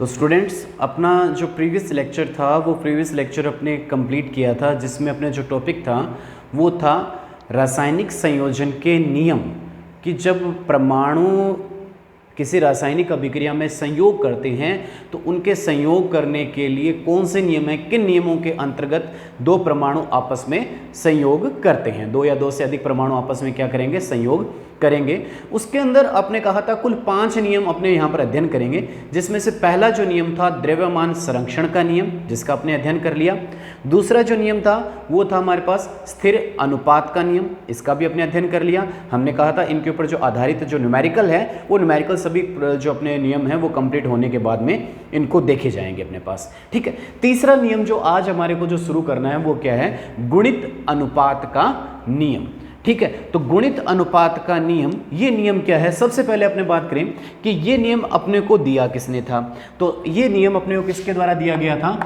तो स्टूडेंट्स, अपना जो प्रीवियस लेक्चर था वो प्रीवियस लेक्चर अपने कंप्लीट किया था, जिसमें अपने जो टॉपिक था वो था रासायनिक संयोजन के नियम, कि जब परमाणु किसी रासायनिक अभिक्रिया में संयोग करते हैं तो उनके संयोग करने के लिए कौन से नियम हैं, किन नियमों के अंतर्गत दो परमाणु आपस में संयोग करते हैं, दो या दो से अधिक परमाणु आपस में क्या करेंगे, संयोग करेंगे। उसके अंदर आपने कहा था कुल 5 नियम अपने यहाँ पर अध्ययन करेंगे, जिसमें से पहला जो नियम था द्रव्यमान संरक्षण का नियम, जिसका आपने अध्ययन कर लिया। दूसरा जो नियम था वो था हमारे पास स्थिर अनुपात का नियम, इसका भी अपने अध्ययन कर लिया। हमने कहा था इनके ऊपर जो आधारित जो न्यूमेरिकल है वो न्यूमेरिकल सभी जो अपने नियम हैं वो कंप्लीट होने के बाद में इनको देखे जाएंगे अपने पास, ठीक है। तीसरा नियम जो आज हमारे को जो शुरू करना है वो क्या है, गुणित अनुपात का नियम, ठीक है। तो गुणित अनुपात का नियम, ये नियम क्या है, सबसे पहले अपने बात करें कि ये नियम अपने को दिया किसने था। तो ये नियम अपने को किसके द्वारा दिया गया था,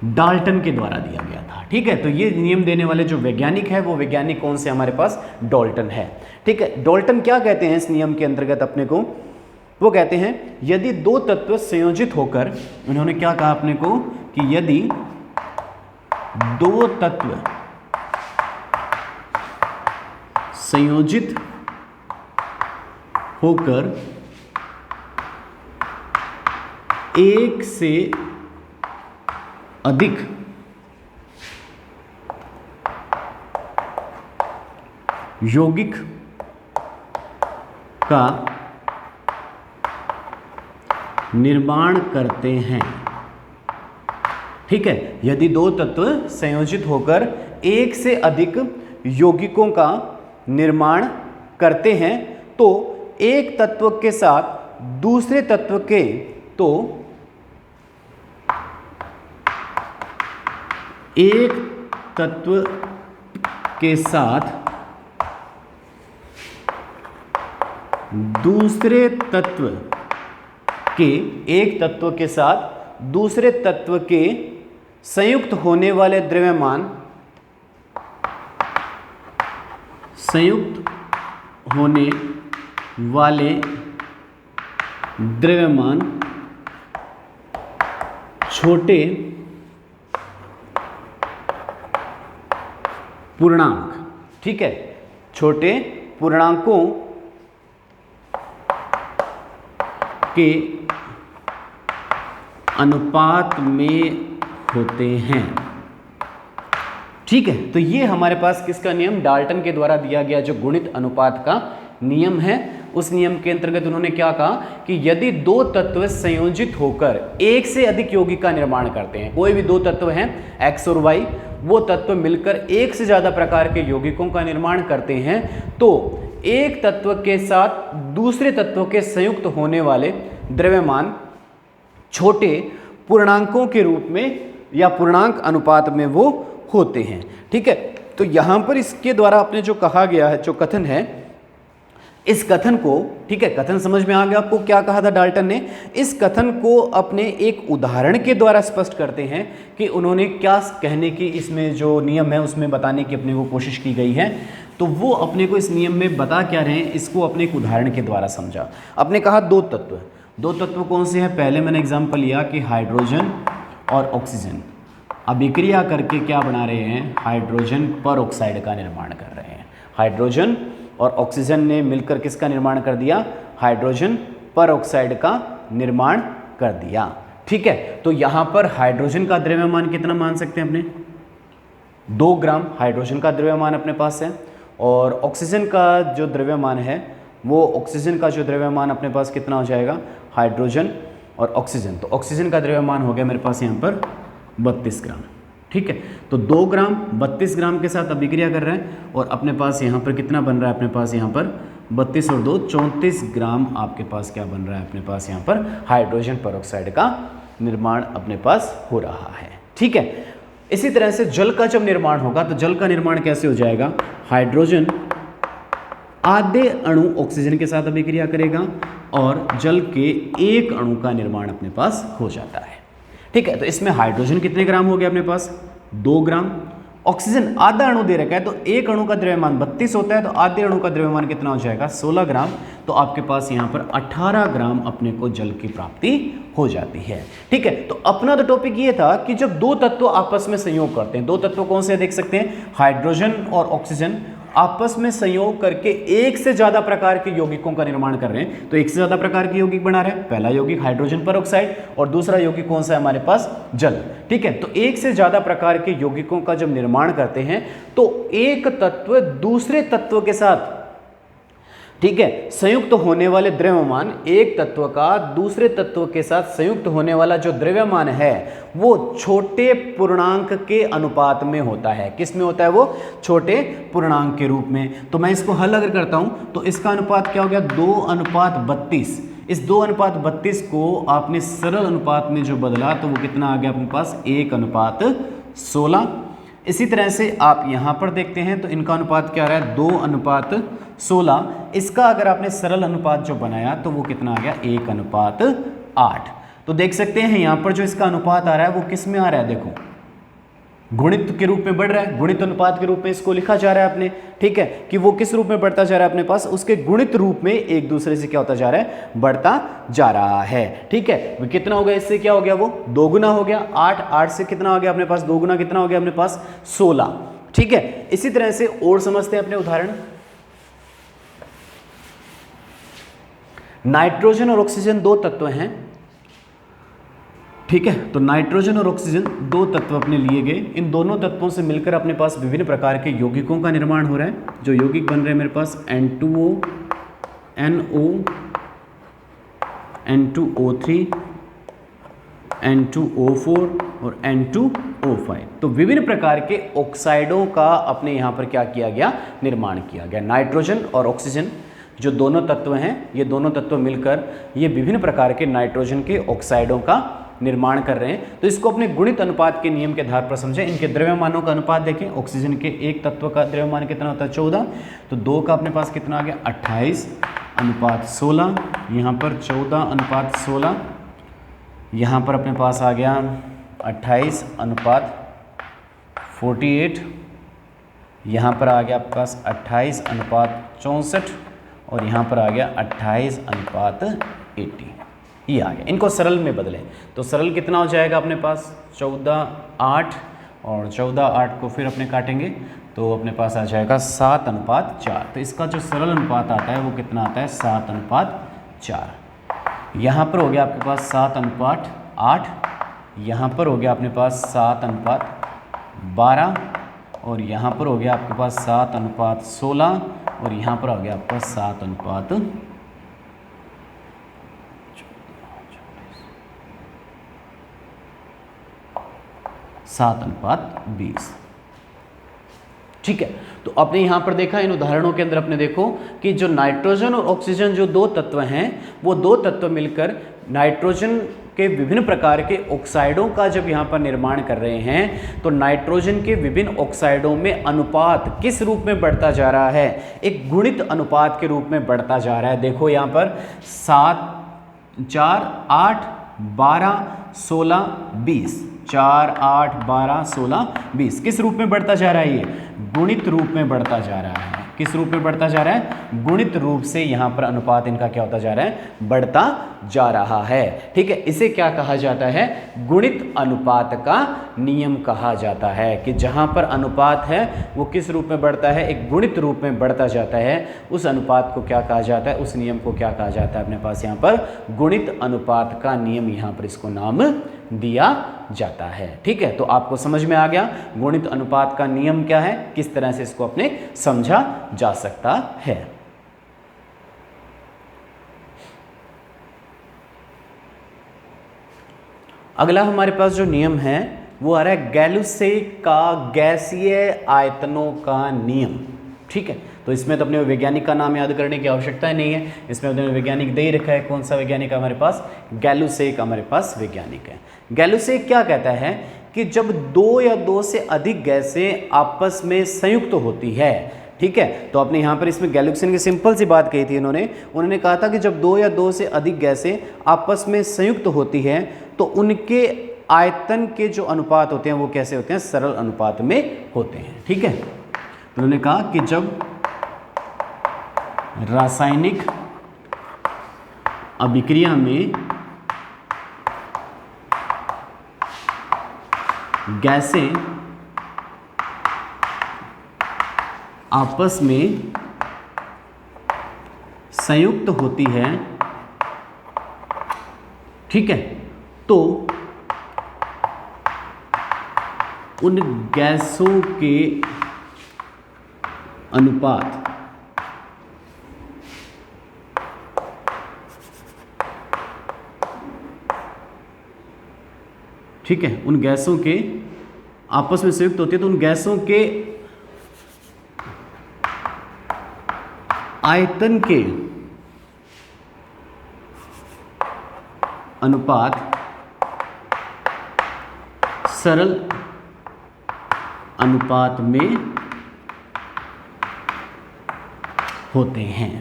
डाल्टन के द्वारा दिया गया था, ठीक है। तो ये नियम देने वाले जो वैज्ञानिक है वो वैज्ञानिक कौन से हमारे पास, डाल्टन है, ठीक है। डाल्टन क्या कहते हैं इस नियम के अंतर्गत अपने को, वो कहते हैं यदि दो तत्व संयोजित होकर, उन्होंने क्या कहा अपने को कि यदि दो तत्व संयोजित होकर एक से अधिक यौगिक का निर्माण करते हैं, ठीक है। यदि दो तत्व संयोजित होकर एक से अधिक यौगिकों का निर्माण करते हैं तो एक तत्व के साथ दूसरे तत्व के, तो एक तत्व के साथ दूसरे तत्व के, एक तत्व के साथ दूसरे तत्व के संयुक्त होने वाले द्रव्यमान, संयुक्त होने वाले द्रव्यमान छोटे पूर्णांक, ठीक है, छोटे पूर्णांकों के अनुपात में होते हैं, ठीक है। तो ये हमारे पास किसका नियम, डाल्टन के द्वारा दिया गया जो गुणित अनुपात का नियम है। उस नियम के अंतर्गत उन्होंने क्या कहा कि यदि दो तत्व संयोजित होकर एक से अधिक यौगिक का निर्माण करते हैं, कोई भी दो तत्व हैं x और y, वो तत्व मिलकर एक से ज्यादा प्रकार के यौगिकों का निर्माण करते हैं तो एक तत्व के साथ दूसरे तत्व के संयुक्त होने वाले द्रव्यमान छोटे पूर्णांकों के रूप में या पूर्णांक अनुपात में वो होते हैं, ठीक है। तो यहां पर इसके द्वारा आपने जो कहा गया है, जो कथन है, इस कथन को, ठीक है, कथन समझ में आ गया आपको क्या कहा था डाल्टन ने। इस कथन को अपने एक उदाहरण के द्वारा स्पष्ट करते हैं कि उन्होंने क्या कहने की, इसमें जो नियम है उसमें बताने की अपने को कोशिश की गई है। तो वो अपने को इस नियम में बता क्या रहे हैं, इसको अपने एक उदाहरण के द्वारा समझा। आपने कहा दो तत्व कौन से हैं, पहले मैंने एग्जाम्पल लिया कि हाइड्रोजन और ऑक्सीजन अभिक्रिया करके क्या बना रहे हैं, हाइड्रोजन पर ऑक्साइड का निर्माण कर रहे हैं। हाइड्रोजन और ऑक्सीजन ने मिलकर किसका निर्माण कर दिया, हाइड्रोजन पर ऑक्साइड का निर्माण कर दिया, ठीक है। तो यहां पर हाइड्रोजन का द्रव्यमान कितना मान सकते हैं अपने, 2 ग्राम हाइड्रोजन का द्रव्यमान अपने पास है, और ऑक्सीजन का जो द्रव्यमान है वो, ऑक्सीजन का जो द्रव्यमान अपने पास कितना हो जाएगा, हाइड्रोजन और ऑक्सीजन, तो ऑक्सीजन का द्रव्यमान हो गया मेरे पास यहाँ पर 32 ग्राम, ठीक है। तो 2 ग्राम 32 ग्राम के साथ अभिक्रिया कर रहे हैं और अपने पास यहाँ पर कितना बन रहा है, अपने पास यहाँ पर 32 और 2 34 ग्राम आपके पास क्या बन रहा है, अपने पास यहाँ पर हाइड्रोजन परऑक्साइड का निर्माण अपने पास हो रहा है, ठीक है। इसी तरह से जल का जब निर्माण होगा तो जल का निर्माण कैसे हो जाएगा, हाइड्रोजन आधे अणु ऑक्सीजन के साथ अभिक्रिया करेगा और जल के एक अणु का निर्माण अपने पास हो जाता है, ठीक है। तो इसमें हाइड्रोजन कितने ग्राम हो गया अपने पास, 2 ग्राम, ऑक्सीजन आधा अणु दे रखा है, तो एक अणु का द्रव्यमान 32 होता है, तो आधे अणु का द्रव्यमान कितना हो जाएगा 16 ग्राम। तो आपके पास यहाँ पर 18 ग्राम अपने को जल की प्राप्ति हो जाती है। ठीक है, तो अपना तो टॉपिक ये था कि जब दो तत्व आपस में संयोग करते हैं, दो तत्व कौन से देख सकते हैं, हाइड्रोजन और ऑक्सीजन आपस में संयोग करके एक से ज्यादा प्रकार के यौगिकों का निर्माण कर रहे हैं, तो एक से ज्यादा प्रकार के यौगिक बना रहे हैं। पहला यौगिक हाइड्रोजन पेरोक्साइड और दूसरा यौगिक कौन सा है हमारे पास, जल। ठीक है, तो एक से ज्यादा प्रकार के यौगिकों का जब निर्माण करते हैं तो एक तत्व दूसरे तत्व के साथ, ठीक है, संयुक्त होने वाले द्रव्यमान, एक तत्व का दूसरे तत्व के साथ संयुक्त होने वाला जो द्रव्यमान है वो छोटे पूर्णांक के अनुपात में होता है। किस में होता है वो, छोटे पूर्णांक के रूप में। तो मैं इसको हल अगर करता हूं तो इसका अनुपात क्या हो गया 2:32। इस 2:32 को आपने सरल अनुपात में जो बदला तो वो कितना आ गया अपने पास 1:16। इसी तरह से आप यहां पर देखते हैं तो इनका अनुपात क्या आ रहा है 2:16। इसका अगर आपने सरल अनुपात जो बनाया तो वो कितना आ गया 1:8। तो देख सकते हैं यहां पर जो इसका अनुपात आ रहा है वो किस में आ रहा है, देखो गुणित के रूप में बढ़ रहा है, गुणित अनुपात के रूप में इसको लिखा जा रहा है अपने। ठीक है, कि वो किस रूप में बढ़ता जा रहा है अपने पास, उसके गुणित रूप में एक दूसरे से क्या होता जा रहा है, बढ़ता जा रहा है। ठीक है, कितना हो गया, इससे क्या हो गया, वो दोगुना हो गया। 8 से कितना हो गया अपने पास, दोगुना कितना हो गया अपने पास 16। ठीक है, इसी तरह से और समझते हैं अपने उदाहरण। नाइट्रोजन और ऑक्सीजन दो तत्व हैं। ठीक है, तो नाइट्रोजन और ऑक्सीजन दो तत्व अपने लिए गए। इन दोनों तत्वों से मिलकर अपने पास विभिन्न प्रकार के यौगिकों का निर्माण हो रहा है। जो यौगिक बन रहे हैं मेरे पास N2O, NO, N2O3, N2O4 और N2O5। तो विभिन्न प्रकार के ऑक्साइडों का अपने यहाँ पर क्या किया गया, निर्माण किया गया। नाइट्रोजन और ऑक्सीजन जो दोनों तत्व हैं, ये दोनों तत्व मिलकर ये विभिन्न प्रकार के नाइट्रोजन के ऑक्साइडों का निर्माण कर रहे हैं। तो इसको अपने गुणित अनुपात के नियम के आधार पर समझें। इनके द्रव्यमानों का अनुपात देखें, ऑक्सीजन के एक तत्व का द्रव्यमान कितना होता है 14, तो 2 का अपने पास कितना आ गया 28:16। यहाँ पर 14:16, यहाँ पर अपने पास आ गया 28:48, यहाँ पर आ गया आपके पास 28:64 और यहाँ पर आ गया 28:80। ये आ गया। इनको सरल में बदलें तो सरल कितना हो जाएगा अपने पास 14:8 और 14:8 को फिर अपने काटेंगे तो अपने पास आ जाएगा 7:4। तो इसका जो सरल अनुपात आता है वो कितना आता है 7:4। यहाँ पर हो गया आपके पास 7:8, यहाँ पर हो गया अपने पास 7:12 और यहाँ पर हो गया आपके पास 7:16 और यहाँ पर हो गया आपका 7:20। ठीक है, तो आपने यहां पर देखा, इन उदाहरणों के अंदर आपने देखो कि जो नाइट्रोजन और ऑक्सीजन जो दो तत्व हैं वो दो तत्व मिलकर नाइट्रोजन के विभिन्न प्रकार के ऑक्साइडों का जब यहाँ पर निर्माण कर रहे हैं तो नाइट्रोजन के विभिन्न ऑक्साइडों में अनुपात किस रूप में बढ़ता जा रहा है, एक गुणित अनुपात के रूप में बढ़ता जा रहा है। देखो यहाँ पर 7, 4, 8, 12, 16, 20, 4, 8, 12, 16, 20 किस रूप में बढ़ता जा रहा है, ये गुणित रूप में बढ़ता जा रहा है। किस रूप में बढ़ता जा रहा है, गुणित रूप से यहाँ पर अनुपात इनका क्या होता जा रहा है, बढ़ता जा रहा है। ठीक है, इसे क्या कहा जाता है, गुणित अनुपात का नियम कहा जाता है कि जहाँ पर अनुपात है वो किस रूप में बढ़ता है, एक गुणित रूप में बढ़ता जाता है। उस अनुपात को क्या कहा जाता है, उस नियम को क्या कहा जाता है अपने पास यहाँ पर गुणित अनुपात का नियम, यहाँ पर इसको नाम दिया जाता है। ठीक है, तो आपको समझ में आ गया गुणित अनुपात का नियम क्या है, किस तरह से इसको अपने समझा जा सकता है। अगला हमारे पास जो नियम है वो आ रहा है गैलुसे का गैसीय आयतनों का नियम। ठीक है, तो इसमें तो अपने वैज्ञानिक का नाम याद करने की आवश्यकता नहीं है, इसमें अपने वैज्ञानिक दे ही रखा है। कौन सा वैज्ञानिक है हमारे पास, गैलुसेक हमारे पास वैज्ञानिक है। गैलुसेक क्या कहता है कि जब दो या दो से अधिक गैसें आपस में संयुक्त होती है, ठीक है, तो आपने यहाँ पर इसमें गैलुक्सन की सिंपल सी बात कही थी उन्होंने कहा था कि जब दो या दो से अधिक गैसें आपस में संयुक्त होती हैं तो उनके आयतन के जो अनुपात होते हैं वो कैसे होते हैं, सरल अनुपात में होते हैं। ठीक है, उन्होंने कहा कि जब रासायनिक अभिक्रिया में गैसें आपस में संयुक्त होती है, ठीक है, तो उन गैसों के अनुपात ठीक है, उन गैसों के आपस में संयुक्त होती है तो उन गैसों के आयतन के अनुपात सरल अनुपात में होते हैं।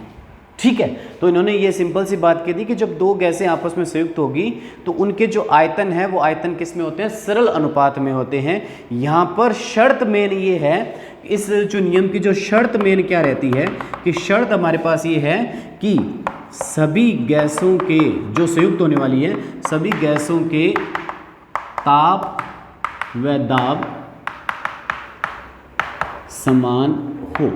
ठीक है, तो इन्होंने ये सिंपल सी बात कही थी कि जब दो गैसें आपस में संयुक्त होगी तो उनके जो आयतन है वो आयतन किस में होते हैं, सरल अनुपात में होते हैं। यहां पर शर्त मेन ये है, इस जो नियम की जो शर्त मेन क्या रहती है कि शर्त हमारे पास ये है कि सभी गैसों के जो संयुक्त होने वाली है, सभी गैसों के ताप व दाब समान हो।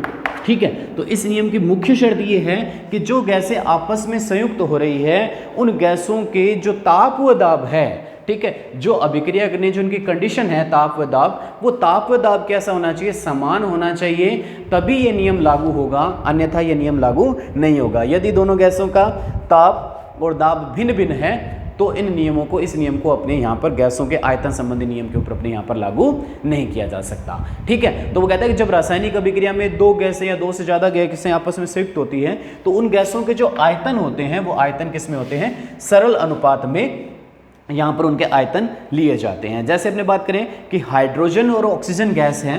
ठीक है, तो इस नियम की मुख्य शर्त ये है कि जो गैसें आपस में संयुक्त हो रही है उन गैसों के जो ताप व दाब है, ठीक है, जो अभिक्रिया करने जो उनकी कंडीशन है ताप व दाब, वो ताप व दाब कैसा होना चाहिए, समान होना चाहिए, तभी ये नियम लागू होगा, अन्यथा ये नियम लागू नहीं होगा। यदि दोनों गैसों का ताप और दाब भिन्न भिन्न है तो इन नियमों को, इस नियम को अपने यहाँ पर गैसों के आयतन संबंधी नियम के ऊपर अपने यहाँ पर लागू नहीं किया जा सकता। ठीक है, तो वो कहता है कि जब रासायनिक अभिक्रिया में दो गैसें या दो से ज़्यादा गैसें आपस में संयुक्त होती हैं तो उन गैसों के जो आयतन होते हैं वो आयतन किस में होते हैं, सरल अनुपात में यहाँ पर उनके आयतन लिए जाते हैं। जैसे अपने बात करें कि हाइड्रोजन और ऑक्सीजन गैस है,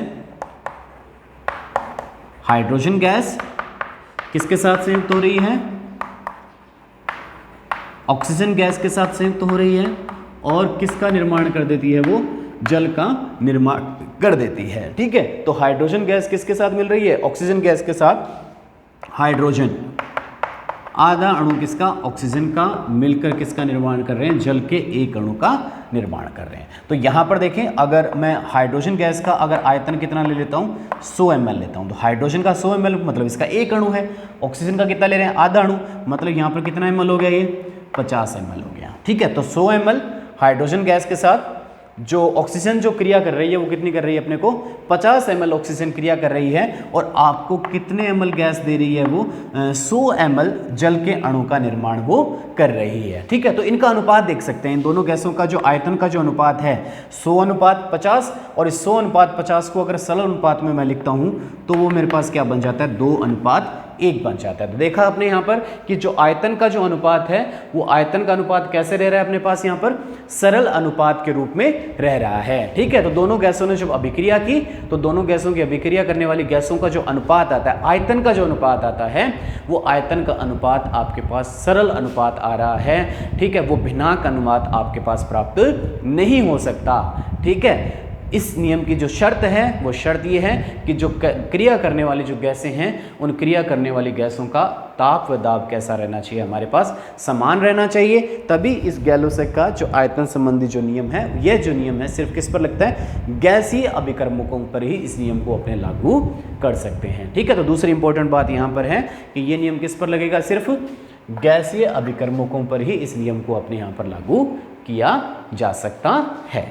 हाइड्रोजन गैस किसके साथ संयुक्त हो रही है, ऑक्सीजन गैस के साथ संयुक्त हो रही है और किसका निर्माण कर देती है, वो जल का निर्माण कर देती है। ठीक है, तो हाइड्रोजन गैस किसके साथ मिल रही है, ऑक्सीजन गैस के साथ। हाइड्रोजन आधा अणु किसका, ऑक्सीजन का, मिलकर किसका निर्माण कर रहे हैं, जल के एक अणु का निर्माण कर रहे हैं। तो यहां पर देखें, अगर मैं हाइड्रोजन गैस का अगर आयतन कितना ले लेता हूं, 100 ml लेता हूं, तो हाइड्रोजन का 100 ml मतलब इसका एक अणु है। ऑक्सीजन का कितना ले रहे हैं, आधा अणु, मतलब यहां पर कितना ml हो गया, ये 50 ml हो गया। ठीक है, तो 100 ml हाइड्रोजन गैस के साथ जो ऑक्सीजन जो क्रिया कर रही है वो कितनी कर रही है, अपने को 50 ml ऑक्सीजन क्रिया कर रही है और आपको कितने ml गैस दे रही है, वो 100 ml जल के अणु का निर्माण वो कर रही है। ठीक है, तो इनका अनुपात देख सकते हैं, इन दोनों गैसों का जो आयतन का जो अनुपात है 100:50, और इस 100:50 को अगर सरल अनुपात में मैं लिखता हूं तो वो मेरे पास क्या बन जाता है, 2:1 बन जाता है। तो देखा आपने यहाँ पर कि जो आयतन का जो अनुपात है वो आयतन का अनुपात कैसे रह रहा है अपने पास, यहाँ पर सरल अनुपात के रूप में रह रहा है। ठीक है, तो दोनों गैसों ने जब अभिक्रिया की तो दोनों गैसों की अभिक्रिया करने वाली गैसों का जो अनुपात आता है, आयतन का जो अनुपात आता है, वो आयतन का अनुपात आपके पास सरल अनुपात आ रहा है। ठीक है, वो भिन्नांक अनुपात आपके पास प्राप्त नहीं हो सकता। ठीक है, इस नियम की जो शर्त है वो शर्त ये है कि जो क्रिया करने वाली जो गैसें हैं उन क्रिया करने वाली गैसों का ताप व दाब कैसा रहना चाहिए, हमारे पास समान रहना चाहिए, तभी इस गैलोसेक का जो आयतन संबंधी जो नियम है, यह जो नियम है सिर्फ किस पर लगता है, गैसीय अभिकर्मकों पर ही इस नियम को अपने लागू कर सकते हैं। ठीक है, तो दूसरी इंपॉर्टेंट बात यहाँ पर है कि ये नियम किस पर लगेगा, सिर्फ गैसीय अभिकर्मकों पर ही इस नियम को अपने यहाँ पर लागू किया जा सकता है।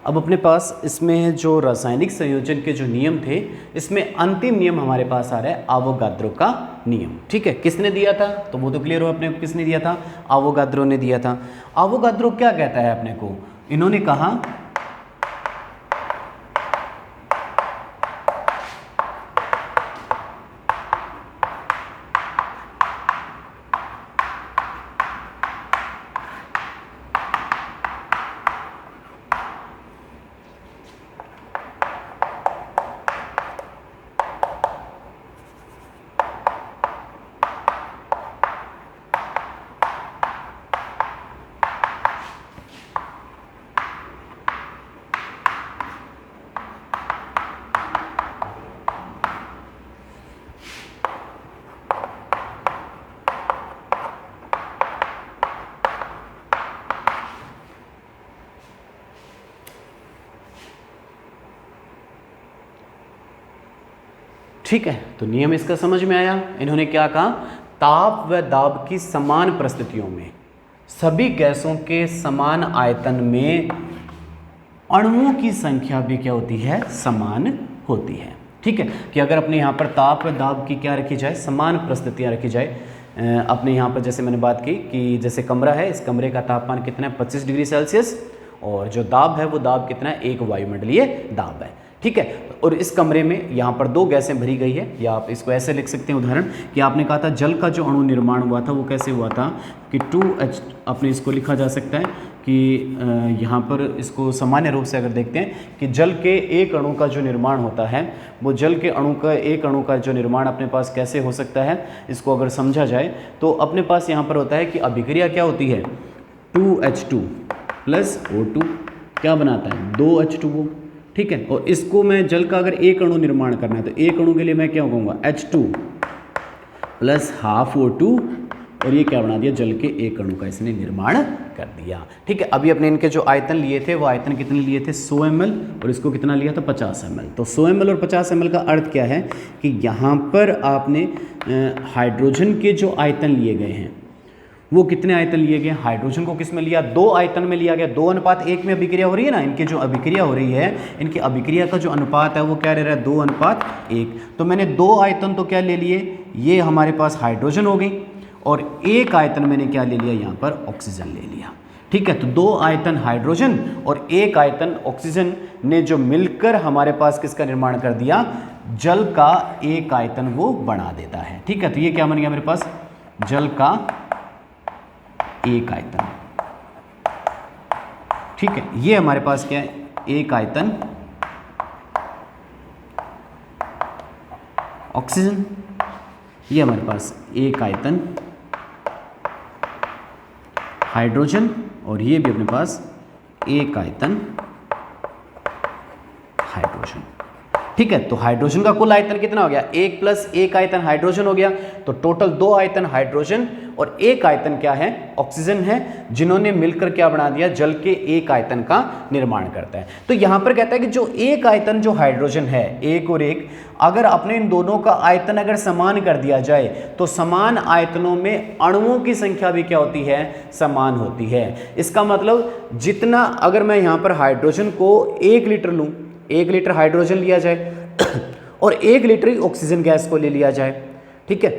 अब अपने पास इसमें जो रासायनिक संयोजन के जो नियम थे, इसमें अंतिम नियम हमारे पास आ रहा है आवोगाद्रो का नियम। ठीक है, किसने दिया था, तो वो तो क्लियर हो अपने को, किसने दिया था, आवोगाद्रो ने दिया था। आवोगाद्रो क्या कहता है अपने को, इन्होंने कहा ठीक है, तो नियम इसका समझ में आया। इन्होंने क्या कहा, ताप व दाब की समान परिस्थितियों में सभी गैसों के समान आयतन में अणुओं की संख्या भी क्या होती है, समान होती है। ठीक है, कि अगर अपने यहाँ पर ताप व दाब की क्या रखी जाए, समान परिस्थितियाँ रखी जाए। अपने यहाँ पर जैसे मैंने बात की कि जैसे कमरा है, इस कमरे का तापमान कितना है, 25 डिग्री सेल्सियस, और जो दाब है वो दाब कितना है, 1 वायुमंडलीय दाब है। ठीक है, और इस कमरे में यहाँ पर 2 गैसें भरी गई है, या आप इसको ऐसे लिख सकते हैं उदाहरण कि आपने कहा था जल का जो अणु निर्माण हुआ था वो कैसे हुआ था कि 2H, अपने इसको लिखा जा सकता है कि यहाँ पर इसको सामान्य रूप से अगर देखते हैं कि जल के एक अणु का जो निर्माण होता है, वो जल के अणु का एक अणु का जो निर्माण अपने पास कैसे हो सकता है, इसको अगर समझा जाए तो अपने पास यहाँ पर होता है कि अभिक्रिया क्या होती है, 2H2 प्लस O2 क्या बनाता है, 2H2O। ठीक है, और इसको मैं जल का अगर एक अणु निर्माण करना है तो एक अणु के लिए मैं क्या कहूँगा, H2 प्लस हाफ O2, और ये क्या बना दिया, जल के एक अणु का इसने निर्माण कर दिया। ठीक है, अभी अपने इनके जो आयतन लिए थे वो आयतन कितने लिए थे, 100 ml, और इसको कितना लिया था, 50 ml। तो 100 ml और 50 ml का अर्थ क्या है कि यहाँ पर आपने हाइड्रोजन के जो आयतन लिए गए हैं वो कितने आयतन लिए गए, हाइड्रोजन को किस में लिया, 2 आयतन में लिया गया, 2:1 में अभिक्रिया हो रही है ना, इनकी जो अभिक्रिया हो रही है, इनकी अभिक्रिया का जो अनुपात है वो क्या रह रहा है, 2:1। तो मैंने 2 आयतन तो क्या ले लिए, ये हमारे पास हाइड्रोजन हो गई, और 1 आयतन मैंने क्या ले लिया, यहाँ पर ऑक्सीजन ले लिया। ठीक है, तो 2 आयतन हाइड्रोजन और 1 आयतन ऑक्सीजन ने जो मिलकर हमारे पास किसका निर्माण कर दिया, जल का एक आयतन वो बना देता है। ठीक है, तो ये क्या बन गया मेरे पास, जल का एक आयतन। ठीक है, ये हमारे पास क्या है, एक आयतन ऑक्सीजन, ये हमारे पास एक आयतन हाइड्रोजन, और ये भी अपने पास एक आयतन हाइड्रोजन। ठीक है, तो हाइड्रोजन का कुल आयतन कितना हो गया, 1 प्लस 1 आयतन हाइड्रोजन हो गया, तो टोटल 2 आयतन हाइड्रोजन और 1 आयतन क्या है, ऑक्सीजन है, जिन्होंने मिलकर क्या बना दिया, जल के एक आयतन का निर्माण करता है। तो यहां पर कहता है कि जो एक आयतन जो हाइड्रोजन है, 1 और 1, अगर अपने इन दोनों का आयतन अगर समान कर दिया जाए तो समान आयतनों में अणुओं की संख्या भी क्या होती है, समान होती है। इसका मतलब जितना, अगर मैं यहां पर हाइड्रोजन को 1 लीटर लूं, 1 लीटर हाइड्रोजन लिया जाए और 1 लीटर ऑक्सीजन गैस को ले लिया जाए, ठीक है,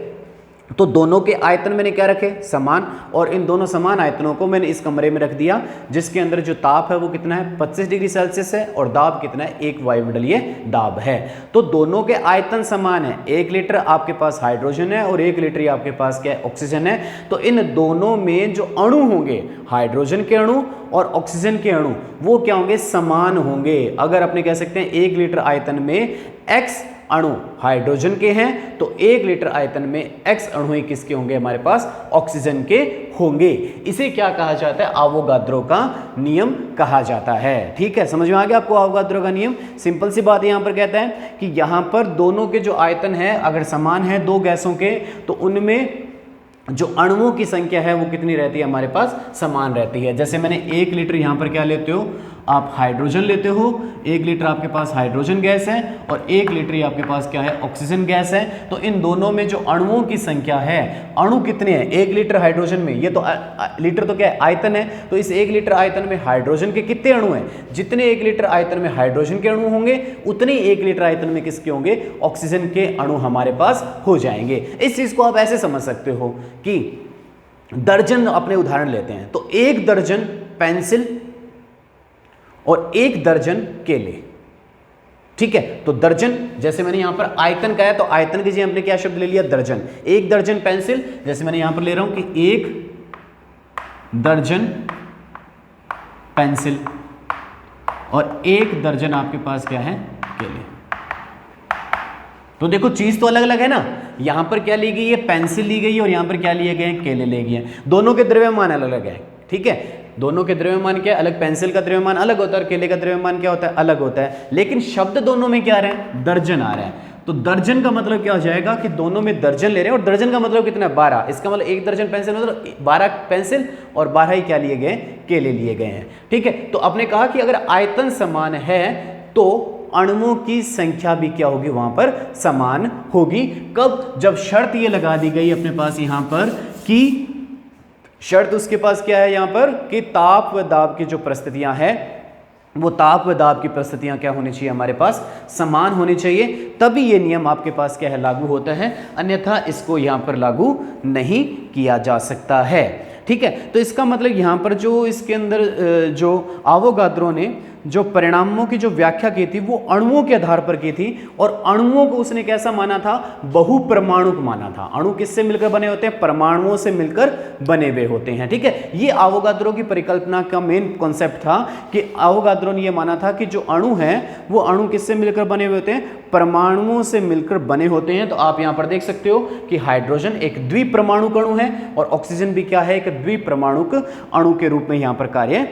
तो दोनों के आयतन मैंने क्या रखे, समान, और इन दोनों समान आयतनों को मैंने इस कमरे में रख दिया, जिसके अंदर जो ताप है वो कितना है, 25 डिग्री सेल्सियस है, और दाब कितना है, 1 वायुमंडलीय दाब है। तो दोनों के आयतन समान है, 1 लीटर आपके पास हाइड्रोजन है और 1 लीटर आपके पास क्या है, ऑक्सीजन है। तो इन दोनों में जो अणु होंगे, हाइड्रोजन के अणु और ऑक्सीजन के अणु, वो क्या होंगे, समान होंगे। अगर अपने कह सकते हैं 1 लीटर आयतन में x अणु हाइड्रोजन के हैं तो 1 लीटर आयतन में x अणु ही किसके होंगे, हमारे पास ऑक्सीजन के होंगे। इसे क्या कहा जाता है, आवोगाद्रो का नियम कहा जाता है। ठीक है, समझ में आ गया आपको आवोगाद्रो का नियम। सिंपल सी बात यहां पर कहता है कि यहां पर दोनों के जो आयतन है अगर समान है 2 गैसों के, तो उनमें जो अणुओं की संख्या है वो कितनी रहती है, हमारे पास समान रहती है। जैसे मैंने 1 लीटर यहां पर क्या लेते हो आप, हाइड्रोजन लेते हो, 1 लीटर आपके पास हाइड्रोजन गैस है और 1 लीटर आपके पास क्या है, ऑक्सीजन गैस है। तो इन दोनों में जो अणुओं की संख्या है, अणु कितने हैं, 1 लीटर हाइड्रोजन में, ये तो लीटर तो क्या है, आयतन है, तो इस 1 लीटर आयतन में हाइड्रोजन के कितने अणु हैं, जितने 1 लीटर आयतन में हाइड्रोजन के अणु होंगे उतने 1 लीटर आयतन में किसके होंगे, ऑक्सीजन के अणु हमारे पास हो जाएंगे। इस चीज को आप ऐसे समझ सकते हो कि दर्जन, अपने उदाहरण लेते हैं तो 1 दर्जन पेंसिल और 1 दर्जन केले। ठीक है, तो दर्जन, जैसे मैंने यहां पर आयतन कहा है तो आयतन की जगह हमने क्या शब्द ले लिया, दर्जन। 1 दर्जन पेंसिल, जैसे मैंने यहां पर ले रहा हूं कि 1 दर्जन पेंसिल और 1 दर्जन आपके पास क्या है, केले। तो देखो चीज तो अलग अलग है ना, यहां पर क्या ली गई है, पेंसिल ली गई है, और यहां पर क्या लिए गए, केले लिए गए हैं। दोनों के द्रव्यमान अलग अलग है। ठीक है, दोनों के द्रव्यमान क्या है, अलग, पेंसिल का द्रव्यमान अलग होता है और केले का द्रव्यमान क्या होता है, अलग होता है, लेकिन शब्द दोनों में क्या आ रहे हैं, दर्जन आ रहे हैं। तो दर्जन का मतलब क्या हो जाएगा कि दोनों में दर्जन ले रहे हैं, और दर्जन का मतलब कितना है, 12। इसका मतलब 1 दर्जन पेंसिल मतलब 12 पेंसिल और 12 ही क्या लिए गए, केले लिए गए हैं। ठीक है, तो आपने कहा कि अगर आयतन समान है तो अणुओं की संख्या भी क्या होगी, वहां पर समान होगी। कब? जब शर्त ये लगा दी गई अपने पास यहां पर कि शर्त उसके पास क्या है यहां पर कि ताप व दाब की जो परिस्थितियां हैं, वो ताप व दाब की परिस्थितियां क्या होनी चाहिए, हमारे पास समान होनी चाहिए, तभी ये नियम आपके पास क्या है, लागू होता है, अन्यथा इसको यहां पर लागू नहीं किया जा सकता है। ठीक है, तो इसका मतलब यहां पर जो इसके अंदर जो आवोगाद्रो ने जो परिणामों की जो व्याख्या की थी वो अणुओं के आधार पर की थी, और अणुओं को उसने कैसा माना था, बहुपरमाणुक माना था। अणु किससे मिलकर बने होते हैं, परमाणुओं से मिलकर बने हुए होते हैं। ठीक है, ये आवोगाद्रो की परिकल्पना का मेन कॉन्सेप्ट था कि आवोगाद्रो ने ये माना था कि जो अणु हैं वो अणु किससे मिलकर बने हुए होते हैं, परमाणुओं से मिलकर बने होते हैं। तो आप यहां पर देख सकते हो कि हाइड्रोजन एक द्विपरमाणुक अणु है और ऑक्सीजन भी क्या है, एक द्विपरमाणुक अणु के रूप में यहां पर कार्य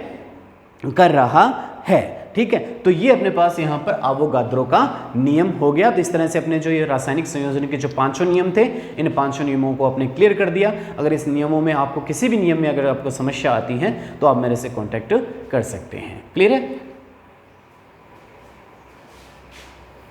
कर रहा है। ठीक है, तो ये अपने पास यहां पर आवोगाद्रो का नियम हो गया। तो इस तरह से अपने जो ये रासायनिक संयोजन के जो 5 नियम थे, इन 5 नियमों को आपने क्लियर कर दिया। अगर इस नियमों में आपको किसी भी नियम में अगर आपको समस्या आती है तो आप मेरे से कांटेक्ट कर सकते हैं। क्लियर है?